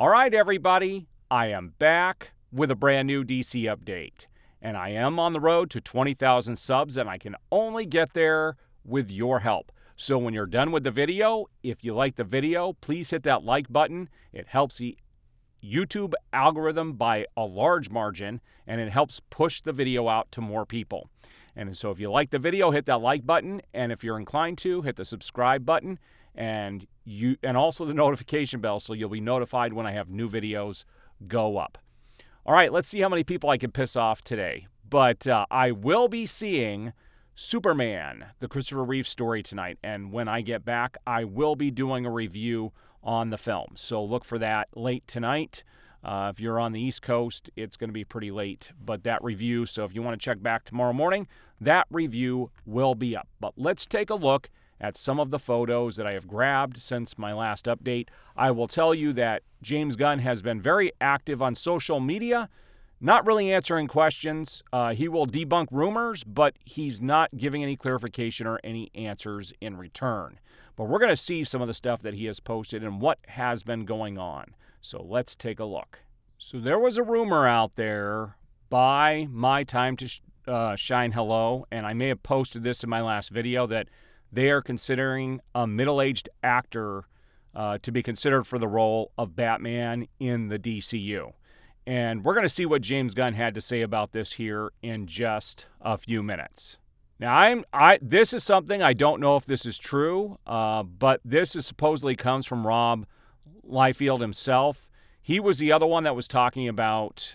All right, everybody, I am back with a brand new DC update. And I am on the road to 20,000 subs, and I can only get there with your help. So when you're done with the video, if you like the video, please hit that like button. It helps the YouTube algorithm by a large margin, and it helps push the video out to more people. And so if you like the video, hit that like button, and if you're inclined to, hit the subscribe button, and also the notification bell so you'll be notified when I have new videos go up. All right, let's see how many people I can piss off today. But I will be seeing Superman, the Christopher Reeve story tonight, and when I get back, I will be doing a review on the film. So look for that late tonight. If you're on the East Coast, it's going to be pretty late, but that review, so if you want to check back tomorrow morning, that review will be up. But let's take a look at some of the photos that I have grabbed since my last update. I will tell you that James Gunn has been very active on social media, not really answering questions. He will debunk rumors, but he's not giving any clarification or any answers in return. But we're going to see some of the stuff that he has posted and what has been going on. So let's take a look. So there was a rumor out there by My Time to Shine Hello, and I may have posted this in my last video, that they are considering a middle-aged actor to be considered for the role of Batman in the DCU. And we're going to see what James Gunn had to say about this here in just a few minutes. Now, this is something, I don't know if this is true, but this supposedly comes from Rob Liefeld himself. He was the other one that was talking about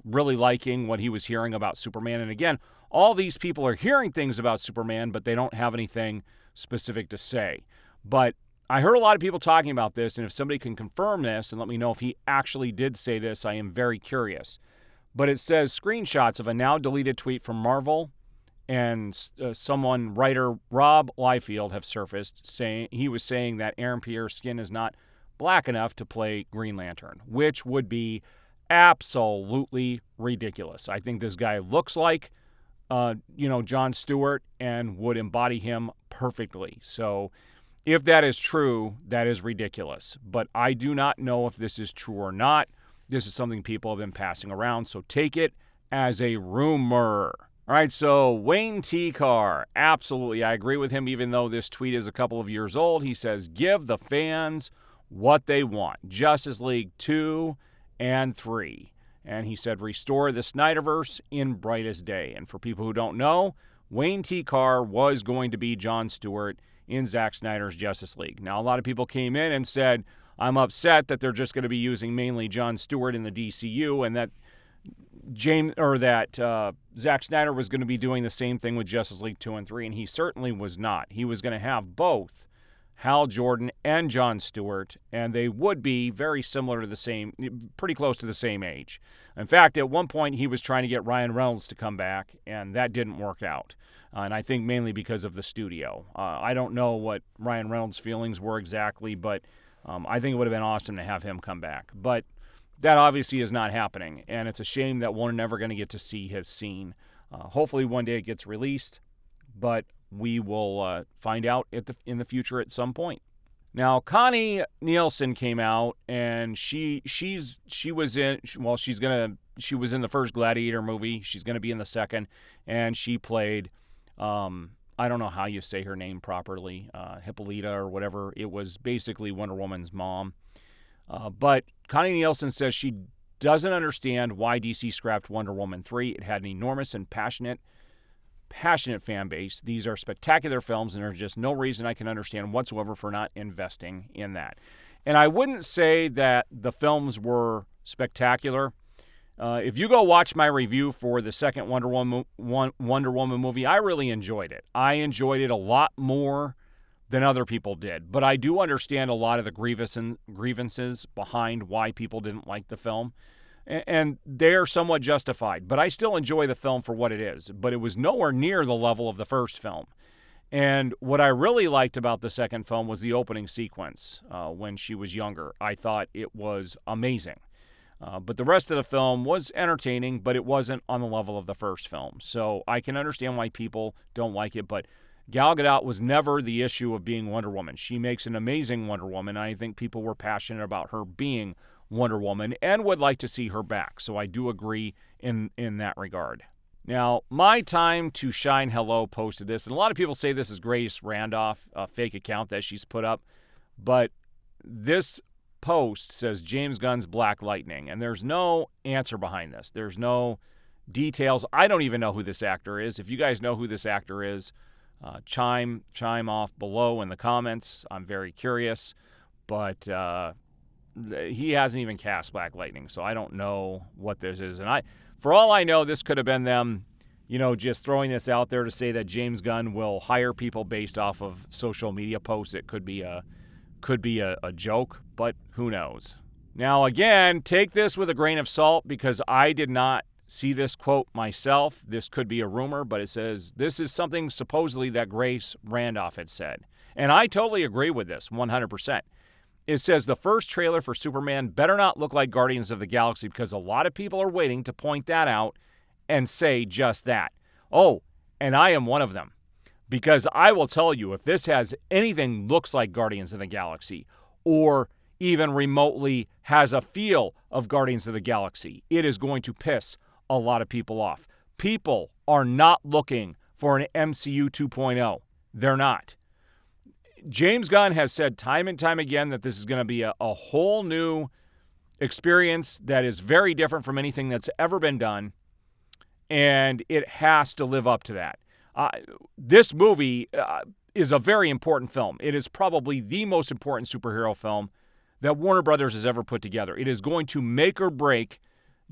really liking what he was hearing about Superman. And again, all these people are hearing things about Superman, but they don't have anything specific to say. But I heard a lot of people talking about this, and if somebody can confirm this and let me know if he actually did say this, I am very curious. But it says screenshots of a now deleted tweet from Marvel and writer Rob Liefeld have surfaced saying he was saying that Aaron Pierre's skin is not black enough to play Green Lantern, which would be absolutely ridiculous. I think this guy looks like John Stewart and would embody him perfectly. So if that is true, that is ridiculous. But I do not know if this is true or not. This is something people have been passing around, so take it as a rumor. All right, so Wayne T. Carr, absolutely, I agree with him, even though this tweet is a couple of years old. He says, give the fans what they want. Justice League 2 and 3. And he said, restore the Snyderverse in brightest day. And for people who don't know, Wayne T. Carr was going to be John Stewart in Zack Snyder's Justice League. Now, a lot of people came in and said, I'm upset that they're just going to be using mainly John Stewart in the DCU, and that Zack Snyder was going to be doing the same thing with Justice League 2 and 3, and he certainly was not. He was going to have both Hal Jordan and John Stewart, and they would be very similar to pretty close to the same age. In fact, at one point, he was trying to get Ryan Reynolds to come back, and that didn't work out. And I think mainly because of the studio. I don't know what Ryan Reynolds' feelings were exactly, but I think it would have been awesome to have him come back. But that obviously is not happening, and it's a shame that we're never going to get to see his scene. Hopefully one day it gets released, but we will find out in the future at some point. Now, Connie Nielsen came out, and she was in the first Gladiator movie. She's going to be in the second, and she played, I don't know how you say her name properly, Hippolyta or whatever. It was basically Wonder Woman's mom. But Connie Nielsen says she doesn't understand why DC scrapped Wonder Woman 3. It had an enormous and passionate fan base. These are spectacular films, and there's just no reason I can understand whatsoever for not investing in that. And I wouldn't say that the films were spectacular. If you go watch my review for the second Wonder Woman movie, I really enjoyed it. I enjoyed it a lot more than other people did. But I do understand a lot of the grievances behind why people didn't like the film. And they're somewhat justified. But I still enjoy the film for what it is. But it was nowhere near the level of the first film. And what I really liked about the second film was the opening sequence when she was younger. I thought it was amazing. But the rest of the film was entertaining, but it wasn't on the level of the first film. So I can understand why people don't like it, but Gal Gadot was never the issue of being Wonder Woman. She makes an amazing Wonder Woman, and I think people were passionate about her being Wonder Woman and would like to see her back. So I do agree in that regard. Now, My Time to Shine Hello posted this, and a lot of people say this is Grace Randolph, a fake account that she's put up, but this post says James Gunn's Black Lightning, and there's no answer behind this. There's no details. I don't even know who this actor is. If you guys know who this actor is, chime off below in the comments. I'm very curious, but he hasn't even cast Black Lightning, so I don't know what this is. And for all I know, this could have been them, just throwing this out there to say that James Gunn will hire people based off of social media posts. It could be a joke, but who knows? Now, again, take this with a grain of salt because I did not see this quote myself. This could be a rumor, but it says this is something supposedly that Grace Randolph had said. And I totally agree with this, 100%. It says the first trailer for Superman better not look like Guardians of the Galaxy because a lot of people are waiting to point that out and say just that. Oh, and I am one of them. Because I will tell you, if this has anything looks like Guardians of the Galaxy or even remotely has a feel of Guardians of the Galaxy, it is going to piss a lot of people off. People are not looking for an MCU 2.0. They're not. James Gunn has said time and time again that this is going to be a whole new experience that is very different from anything that's ever been done, and it has to live up to that. This movie is a very important film. It is probably the most important superhero film that Warner Brothers has ever put together. It is going to make or break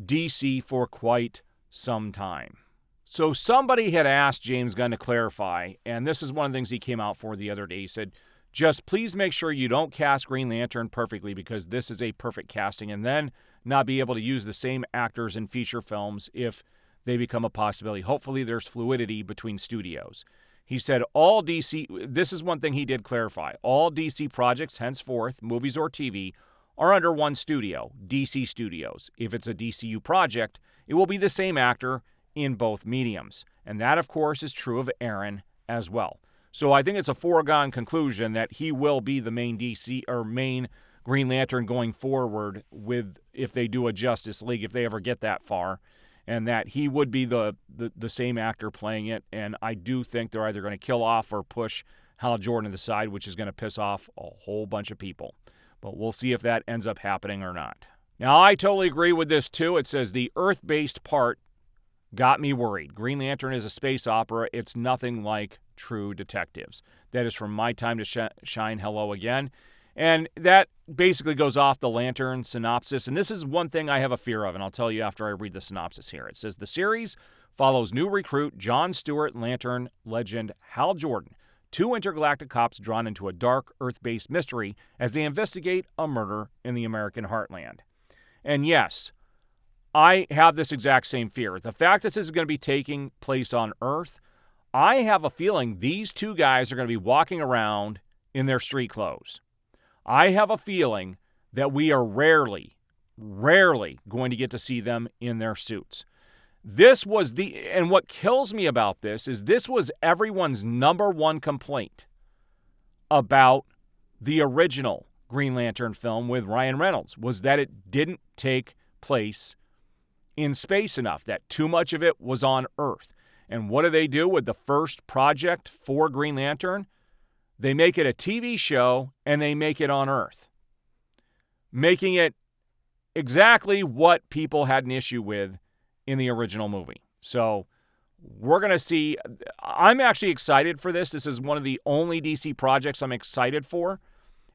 DC for quite some time. So somebody had asked James Gunn to clarify, and this is one of the things he came out for the other day. He said, just please make sure you don't cast Green Lantern perfectly because this is a perfect casting, and then not be able to use the same actors in feature films if they become a possibility. Hopefully there's fluidity between studios. He said all DC, this is one thing he did clarify, all DC projects henceforth, movies or TV, are under one studio, DC Studios. If it's a DCU project, it will be the same actor in both mediums. And that, of course, is true of Aaron as well. So I think it's a foregone conclusion that he will be the main DC or main Green Lantern going forward with if they do a Justice League, if they ever get that far, and that he would be the same actor playing it. And I do think they're either going to kill off or push Hal Jordan to the side, which is going to piss off a whole bunch of people. But we'll see if that ends up happening or not. Now, I totally agree with this, too. It says the Earth-based part got me worried. Green Lantern is a space opera. It's nothing like True Detectives. That is from My Time to Shine Hello again. And that basically goes off the Lantern synopsis. And this is one thing I have a fear of, and I'll tell you after I read the synopsis here. It says the series follows new recruit John Stewart Lantern legend Hal Jordan, two intergalactic cops drawn into a dark Earth-based mystery as they investigate a murder in the American heartland. And yes, I have this exact same fear. The fact that this is going to be taking place on Earth, I have a feeling these two guys are going to be walking around in their street clothes. I have a feeling that we are rarely going to get to see them in their suits. This was and what kills me about this is this was everyone's number one complaint about the original Green Lantern film with Ryan Reynolds, was that it didn't take place in space enough, that too much of it was on Earth. And what do they do with the first project for Green Lantern? They make it a TV show and they make it on Earth, making it exactly what people had an issue with in the original movie. So we're going to see. I'm actually excited for this. This is one of the only DC projects I'm excited for.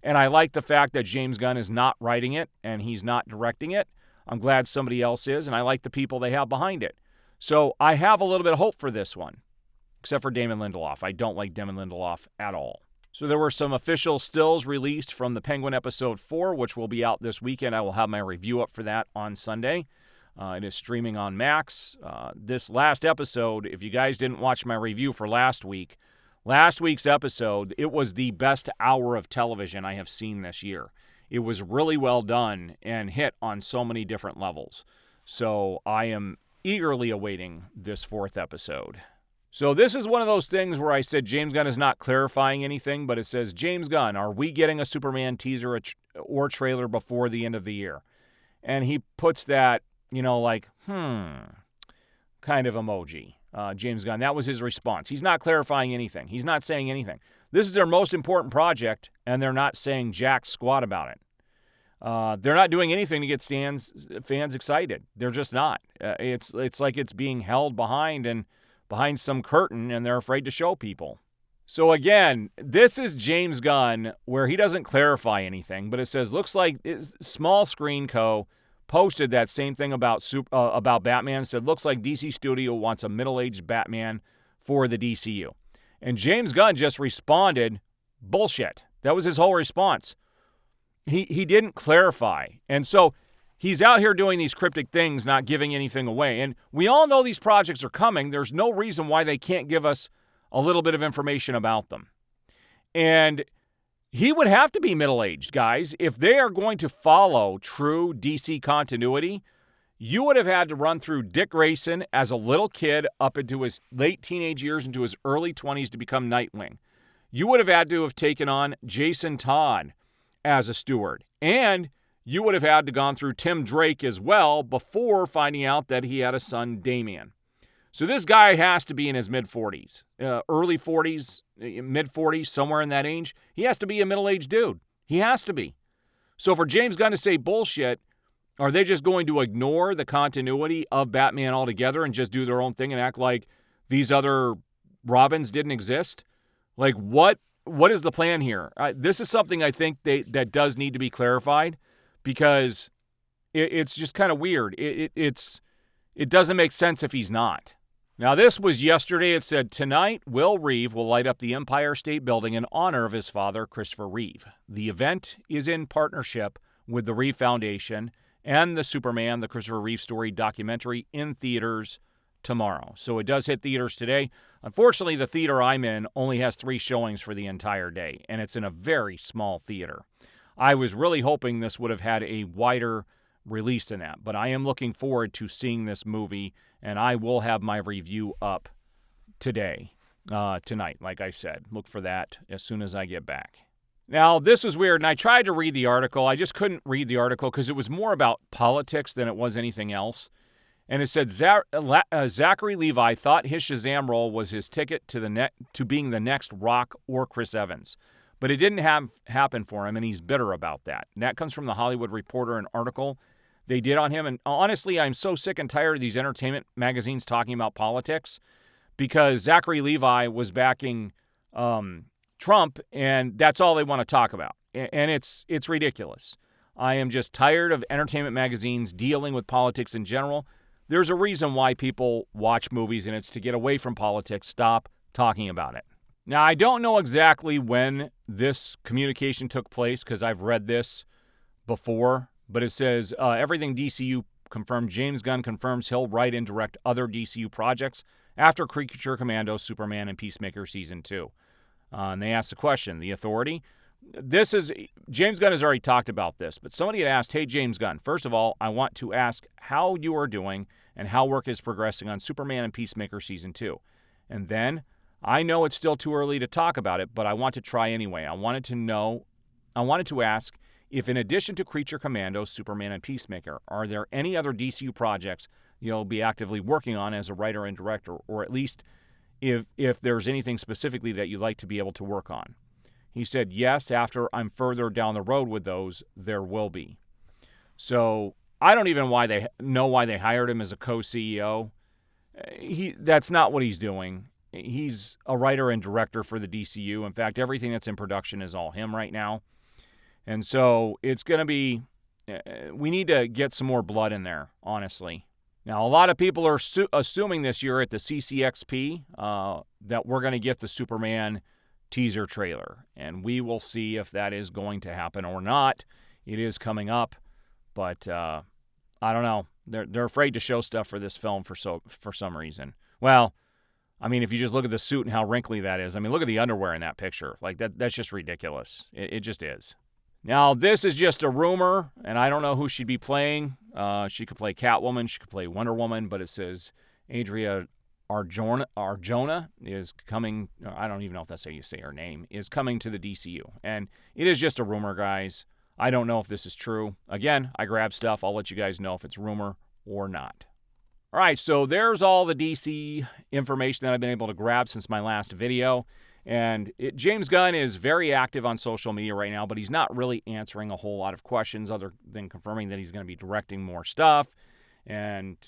And I like the fact that James Gunn is not writing it and he's not directing it. I'm glad somebody else is, and I like the people they have behind it. So I have a little bit of hope for this one, except for Damon Lindelof. I don't like Damon Lindelof at all. So there were some official stills released from The Penguin Episode 4, which will be out this weekend. I will have my review up for that on Sunday. It is streaming on Max. This last episode, if you guys didn't watch my review for last week's episode, it was the best hour of television I have seen this year. It was really well done and hit on so many different levels. So I am eagerly awaiting this fourth episode. So this is one of those things where I said James Gunn is not clarifying anything, but it says, James Gunn, are we getting a Superman teaser or trailer before the end of the year? And he puts that, like, kind of emoji, James Gunn. That was his response. He's not clarifying anything. He's not saying anything. This is their most important project, and they're not saying jack squat about it. They're not doing anything to get fans excited. They're just not. It's like it's being held behind some curtain, and they're afraid to show people. So again, this is James Gunn, where he doesn't clarify anything, but it says, looks like Small Screen Co. posted that same thing about Batman. Said, looks like DC Studio wants a middle-aged Batman for the DCU. And James Gunn just responded, bullshit. That was his whole response. He didn't clarify. And so he's out here doing these cryptic things, not giving anything away. And we all know these projects are coming. There's no reason why they can't give us a little bit of information about them. And he would have to be middle-aged, guys. If they are going to follow true DC continuity, you would have had to run through Dick Grayson as a little kid up into his late teenage years, into his early 20s to become Nightwing. You would have had to have taken on Jason Todd as a steward. And you would have had to gone through Tim Drake as well before finding out that he had a son, Damian. So this guy has to be in his mid-40s, early 40s, mid-40s, somewhere in that age. He has to be a middle-aged dude. He has to be. So for James Gunn to say bullshit, are they just going to ignore the continuity of Batman altogether and just do their own thing and act like these other Robins didn't exist? Like, what is the plan here? This is something I think that does need to be clarified, because it's just kind of weird. It doesn't make sense if he's not. Now, this was yesterday. It said, tonight, Will Reeve will light up the Empire State Building in honor of his father, Christopher Reeve. The event is in partnership with the Reeve Foundation and the Superman, the Christopher Reeve story documentary, in theaters tomorrow. So it does hit theaters today. Unfortunately, the theater I'm in only has 3 showings for the entire day, and it's in a very small theater. I was really hoping this would have had a wider release than that, but I am looking forward to seeing this movie, and I will have my review up tonight, like I said. Look for that as soon as I get back. Now, this was weird, and I tried to read the article. I just couldn't read the article because it was more about politics than it was anything else. And it said Zachary Levi thought his Shazam role was his ticket to being the next Rock or Chris Evans. But it didn't happen for him, and he's bitter about that. And that comes from the Hollywood Reporter, an article they did on him. And honestly, I'm so sick and tired of these entertainment magazines talking about politics, because Zachary Levi was backing Trump, and that's all they want to talk about. And it's ridiculous. I am just tired of entertainment magazines dealing with politics in general. There's a reason why people watch movies, and it's to get away from politics. Stop talking about it. Now, I don't know exactly when this communication took place, because I've read this before, but it says, everything DCU confirmed. James Gunn confirms he'll write and direct other DCU projects after Creature Commando, Superman, and Peacemaker Season 2. And they asked the question, the authority? James Gunn has already talked about this, but somebody had asked, hey, James Gunn, first of all, I want to ask how you are doing and how work is progressing on Superman and Peacemaker Season 2. And then, I know it's still too early to talk about it, but I want to try anyway. I wanted to ask if, in addition to Creature Commando, Superman, and Peacemaker, are there any other DCU projects you'll be actively working on as a writer and director, or at least if there's anything specifically that you'd like to be able to work on? He said, yes, after I'm further down the road with those, there will be. So I don't even know why they hired him as a co-CEO. That's not what he's doing. He's a writer and director for the DCU. In fact, everything that's in production is all him right now. And so it's going to be, we need to get some more blood in there, honestly. Now, a lot of people are assuming this year at the CCXP that we're going to get the Superman teaser trailer, and we will see if that is going to happen or not. It is coming up, but I don't know. They're afraid to show stuff for this film for some reason. Well, I mean, if you just look at the suit and how wrinkly that is, I mean, look at the underwear in that picture. Like that's just ridiculous. It just is. Now, this is just a rumor, and I don't know who she'd be playing. She could play Catwoman. She could play Wonder Woman, but it says Adria Arjona is coming. I don't even know if that's how you say her name, is coming to the DCU. And it is just a rumor, guys. I don't know if this is true. Again, I grab stuff. I'll let you guys know if it's rumor or not. All right, so there's all the DC information that I've been able to grab since my last video. And James Gunn is very active on social media right now, but he's not really answering a whole lot of questions other than confirming that he's going to be directing more stuff and,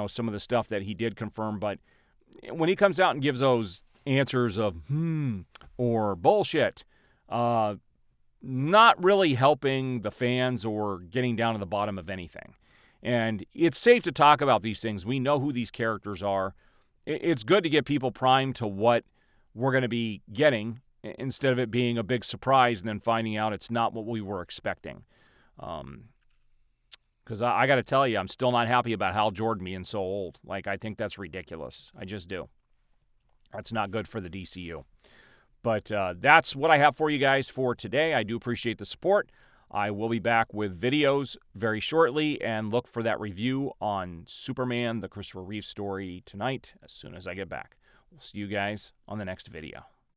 some of the stuff that he did confirm. But when he comes out and gives those answers of or bullshit, not really helping the fans or getting down to the bottom of anything. And it's safe to talk about these things. We know who these characters are. It's good to get people primed to what we're going to be getting instead of it being a big surprise and then finding out it's not what we were expecting. Because I got to tell you, I'm still not happy about Hal Jordan being so old. I think that's ridiculous. I just do. That's not good for the DCU. But that's what I have for you guys for today. I do appreciate the support. I will be back with videos very shortly, and look for that review on Superman, the Christopher Reeve story tonight as soon as I get back. We'll see you guys on the next video.